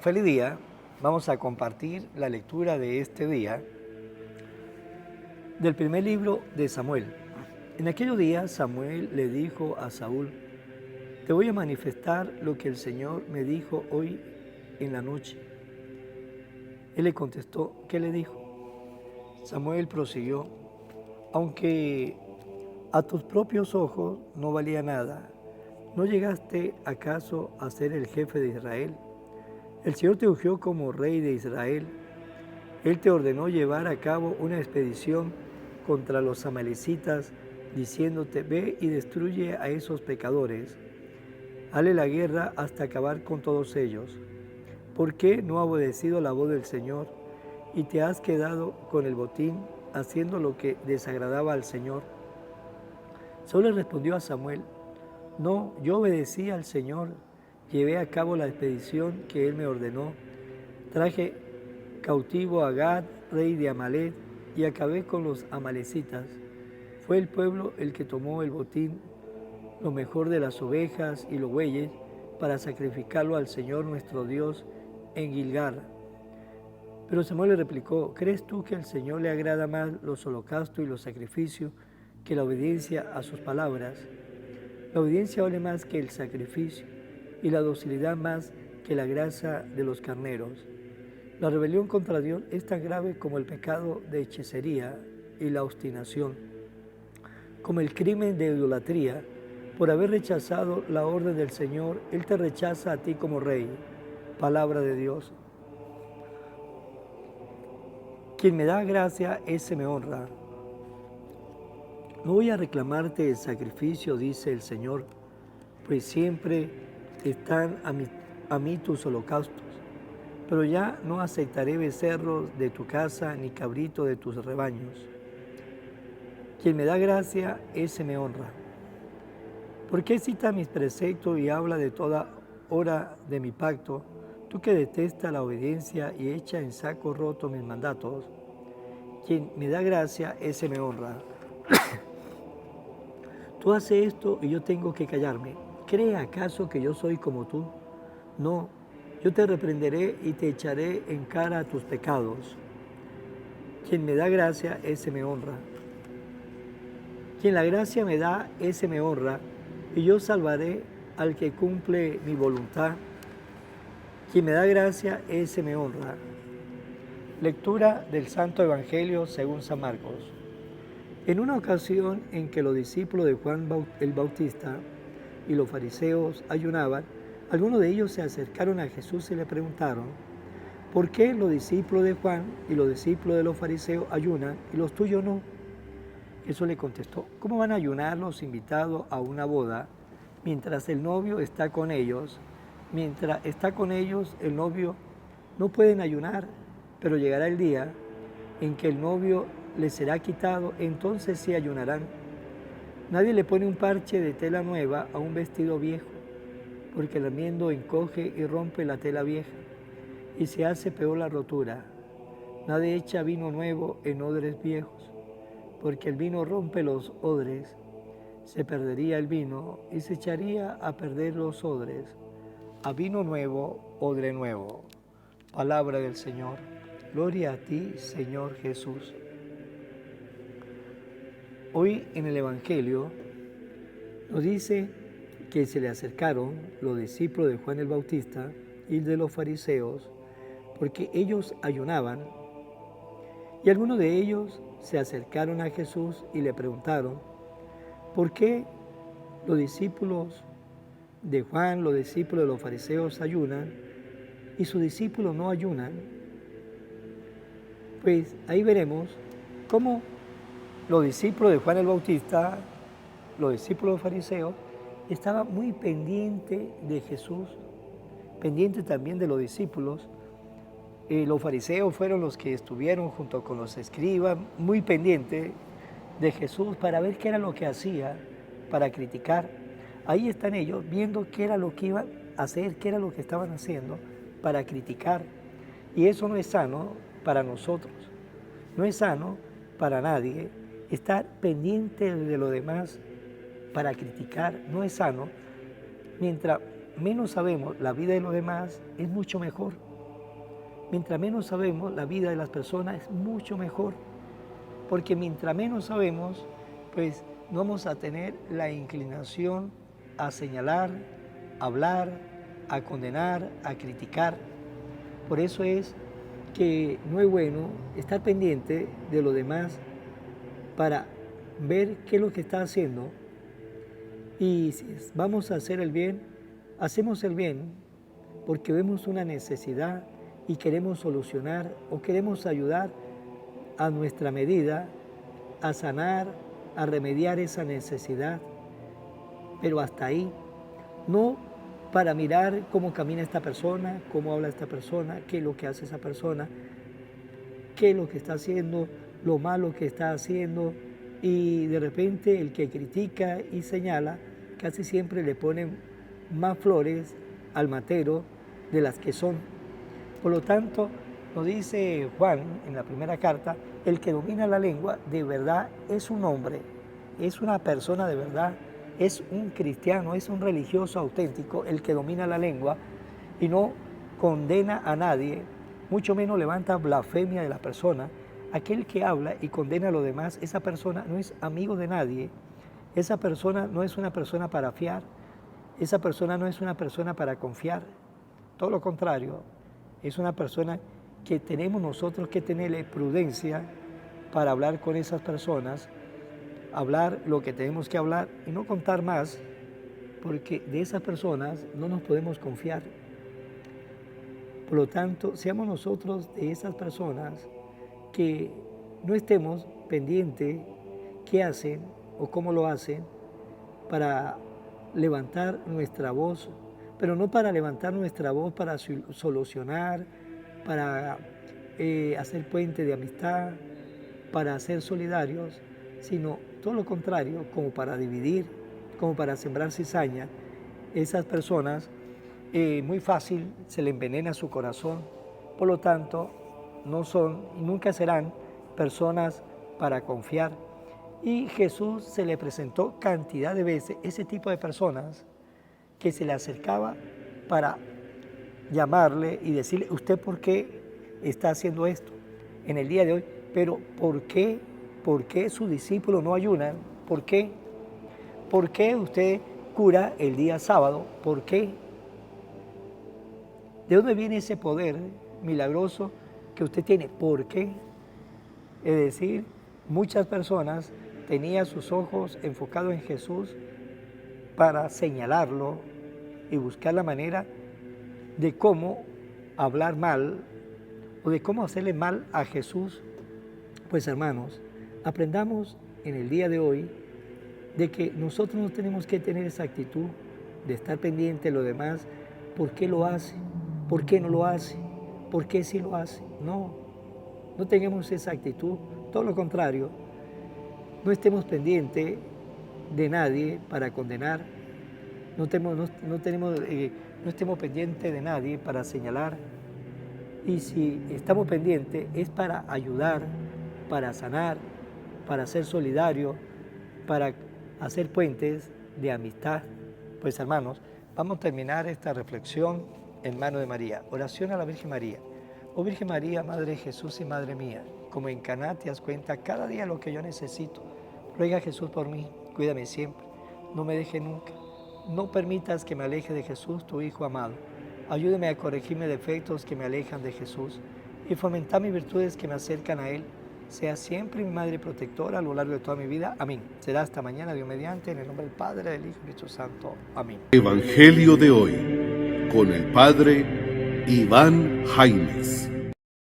Feliz día. Vamos a compartir la lectura de este día del primer libro de Samuel. En aquellos días Samuel le dijo a Saúl: te voy a manifestar lo que el Señor me dijo hoy en la noche. Él le contestó: ¿qué le dijo? Samuel prosiguió: aunque a tus propios ojos no valía nada, ¿no llegaste acaso a ser el jefe de Israel? El Señor te ungió como rey de Israel. Él te ordenó llevar a cabo una expedición contra los amalecitas, diciéndote: ve y destruye a esos pecadores. Hale la guerra hasta acabar con todos ellos. ¿Por qué no has obedecido la voz del Señor y te has quedado con el botín, haciendo lo que desagradaba al Señor? Saúl le respondió a Samuel: no, yo obedecí al Señor, llevé a cabo la expedición que Él me ordenó. Traje cautivo a Agag, rey de Amalec, y acabé con los amalecitas. Fue el pueblo el que tomó el botín, lo mejor de las ovejas y los bueyes, para sacrificarlo al Señor nuestro Dios en Gilgal. Pero Samuel le replicó: ¿crees tú que al Señor le agrada más los holocaustos y los sacrificios que la obediencia a sus palabras? La obediencia vale más que el sacrificio, y la docilidad más que la grasa de los carneros. La rebelión contra Dios es tan grave como el pecado de hechicería y la obstinación, como el crimen de idolatría. Por haber rechazado la orden del Señor, Él te rechaza a ti como rey. Palabra de Dios. Quien me da gracia, ese me honra. No voy a reclamarte el sacrificio, dice el Señor, pues siempre están a mí tus holocaustos. Pero ya no aceptaré becerros de tu casa, ni cabrito de tus rebaños. Quien me da gracia, ese me honra. ¿Por qué cita mis preceptos y habla de toda hora de mi pacto, tú que detestas la obediencia y echa en saco roto mis mandatos? Quien me da gracia, ese me honra. Tú haces esto y yo tengo que callarme. ¿Cree acaso que yo soy como tú? No, yo te reprenderé y te echaré en cara a tus pecados. Quien me da gracia, ese me honra. Quien la gracia me da, ese me honra, y yo salvaré al que cumple mi voluntad. Quien me da gracia, ese me honra. Lectura del Santo Evangelio según San Marcos. En una ocasión en que los discípulos de Juan el Bautista y los fariseos ayunaban, algunos de ellos se acercaron a Jesús y le preguntaron: ¿por qué los discípulos de Juan y los discípulos de los fariseos ayunan y los tuyos no? Jesús le contestó: ¿cómo van a ayunar los invitados a una boda mientras el novio está con ellos? Mientras está con ellos el novio, no pueden ayunar, pero llegará el día en que el novio les será quitado, entonces sí ayunarán. Nadie le pone un parche de tela nueva a un vestido viejo, porque el remiendo encoge y rompe la tela vieja, y se hace peor la rotura. Nadie echa vino nuevo en odres viejos, porque el vino rompe los odres. Se perdería el vino y se echaría a perder los odres. A vino nuevo, odre nuevo. Palabra del Señor. Gloria a ti, Señor Jesús. Hoy en el Evangelio nos dice que se le acercaron los discípulos de Juan el Bautista y de los fariseos porque ellos ayunaban, y algunos de ellos se acercaron a Jesús y le preguntaron: ¿por qué los discípulos de Juan, los discípulos de los fariseos ayunan y sus discípulos no ayunan? Pues ahí veremos cómo los discípulos de Juan el Bautista, los discípulos de los fariseos, estaban muy pendientes de Jesús, pendientes también de los discípulos. Los fariseos fueron los que estuvieron junto con los escribas, muy pendientes de Jesús para ver qué era lo que hacía, para criticar. Ahí están ellos viendo qué era lo que iban a hacer, qué era lo que estaban haciendo para criticar. Y eso no es sano para nosotros, no es sano para nadie. Estar pendiente de lo demás para criticar no es sano. Mientras menos sabemos la vida de los demás, es mucho mejor. Mientras menos sabemos, la vida de las personas es mucho mejor, porque mientras menos sabemos, pues no vamos a tener la inclinación a señalar, a hablar, a condenar, a criticar. Por eso es que no es bueno estar pendiente de los demás para ver qué es lo que está haciendo, y si vamos a hacer el bien, hacemos el bien porque vemos una necesidad y queremos solucionar o queremos ayudar a nuestra medida a sanar, a remediar esa necesidad, pero hasta ahí, no para mirar cómo camina esta persona, cómo habla esta persona, qué es lo que hace esa persona, qué es lo que está haciendo, lo malo que está haciendo, y de repente el que critica y señala casi siempre le pone más flores al matero de las que son. Por lo tanto, nos dice Juan en la primera carta, el que domina la lengua de verdad es un hombre, es una persona de verdad, es un cristiano, es un religioso auténtico, el que domina la lengua y no condena a nadie, mucho menos levanta blasfemia de la persona. Aquel que habla y condena a los demás, esa persona no es amigo de nadie, esa persona no es una persona para fiar, esa persona no es una persona para confiar, todo lo contrario, es una persona que tenemos nosotros que tenerle prudencia para hablar con esas personas, hablar lo que tenemos que hablar y no contar más, porque de esas personas no nos podemos confiar. Por lo tanto, seamos nosotros de esas personas que no estemos pendientes qué hacen o cómo lo hacen para levantar nuestra voz, pero no para levantar nuestra voz para solucionar, para hacer puente de amistad, para ser solidarios, sino todo lo contrario, como para dividir, como para sembrar cizaña. Esas personas muy fácil se le envenena su corazón, por lo tanto no son y nunca serán personas para confiar. Y Jesús se le presentó cantidad de veces ese tipo de personas que se le acercaba para llamarle y decirle, ¿usted por qué está haciendo esto en el día de hoy? Pero ¿por qué sus discípulos no ayunan? ¿Por qué? ¿Por qué usted cura el día sábado? ¿Por qué? ¿De dónde viene ese poder milagroso que usted tiene? ¿Por qué? Es decir, muchas personas tenían sus ojos enfocados en Jesús para señalarlo y buscar la manera de cómo hablar mal o de cómo hacerle mal a Jesús. Pues hermanos, aprendamos en el día de hoy de que nosotros no tenemos que tener esa actitud de estar pendiente de lo demás, por qué lo hace, por qué no lo hace, por qué sí lo hace. No tengamos esa actitud, todo lo contrario, no estemos pendientes de nadie para condenar, no estemos pendientes de nadie para señalar, y si estamos pendientes es para ayudar, para sanar, para ser solidario, para hacer puentes de amistad. Pues hermanos, vamos a terminar esta reflexión en mano de María. Oración a la Virgen María. Oh Virgen María, Madre de Jesús y Madre mía, como en Caná te das cuenta cada día lo que yo necesito. Ruega a Jesús por mí, cuídame siempre, no me deje nunca. No permitas que me aleje de Jesús, tu Hijo amado. Ayúdame a corregir mis defectos que me alejan de Jesús y fomentar mis virtudes que me acercan a Él. Sea siempre mi Madre protectora a lo largo de toda mi vida. Amén. Será hasta mañana, Dios mediante, en el nombre del Padre, del Hijo y del Espíritu Santo. Amén. Evangelio de hoy, con el Padre Iván Jaimes.